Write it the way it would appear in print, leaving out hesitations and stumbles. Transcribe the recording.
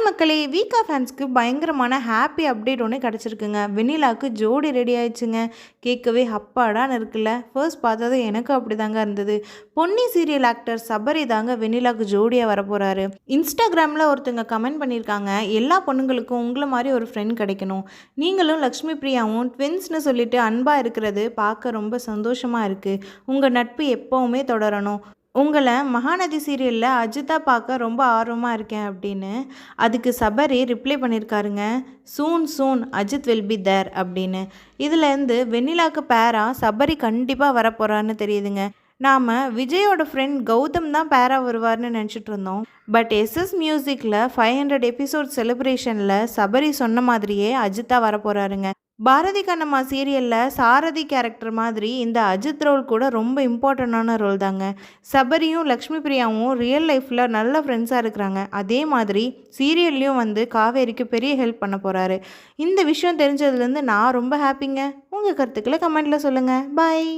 Hi மக்களே, வீக்கா ஃபேன்ஸ்க்கு பயங்கரமான ஹாப்பி அப்டேட் ஒன்று கிடச்சிருக்குங்க. வெண்ணிலாவுக்கு ஜோடி ரெடி ஆயிடுச்சுங்க. கேட்கவே அப்பாடான்னு இருக்குல்ல. ஃபர்ஸ்ட் பார்த்தது எனக்கும் அப்படி தாங்க இருந்தது. பொன்னி சீரியல் ஆக்டர் சபரி தாங்க வெண்ணிலாவுக்கு ஜோடியாக வரப்போகிறாரு. இன்ஸ்டாகிராமில் ஒருத்தங்க கமெண்ட் பண்ணியிருக்காங்க, எல்லா பொண்ணுங்களுக்கும் உங்களை மாதிரி ஒரு ஃப்ரெண்ட் கிடைக்கணும். நீங்களும் லக்ஷ்மி பிரியாவும் ட்வின்ஸ்னு சொல்லிட்டு அன்பாக இருக்கிறது பார்க்க ரொம்ப சந்தோஷமாக இருக்குது. உங்கள் நட்பு எப்போவுமே தொடரணும். உங்களை மகாநதி சீரியலில் அஜித்தா பார்க்க ரொம்ப ஆர்வமாக இருக்கேன் அப்படின்னு. அதுக்கு சபரி ரிப்ளை பண்ணியிருக்காருங்க, soon soon Ajith will be there அப்படின்னு. இதுலேருந்து வெண்ணிலாவுக்கு பேரா சபரி கண்டிப்பாக வரப்போகிறான்னு தெரியுதுங்க. நாம் விஜயோட ஃப்ரெண்ட் கௌதம் தான் பேரா வருவார்னு நினச்சிட்டு இருந்தோம். பட் எஸ்எஸ் மியூசிக்கில் 500 எபிசோட் செலிப்ரேஷனில் சபரி சொன்ன மாதிரியே அஜித்தா வரப்போகிறாருங்க. பாரதி கண்ணம்மா சீரியலில் சாரதி கேரக்டர் மாதிரி இந்த அஜித் ரோல் கூட ரொம்ப இம்பார்ட்டண்டான ரோல் தாங்க. சபரியும் லக்ஷ்மி பிரியாவும் ரியல் லைஃப்பில் நல்ல ஃப்ரெண்ட்ஸாக இருக்கிறாங்க. அதே மாதிரி சீரியல்லையும் வந்து காவேரிக்கு பெரிய ஹெல்ப் பண்ண போகிறாரு. இந்த விஷயம் தெரிஞ்சதுலேருந்து நான் ரொம்ப ஹாப்பிங்க. உங்கள் கருத்துக்களை கமெண்ட்டில் சொல்லுங்கள். பாய்.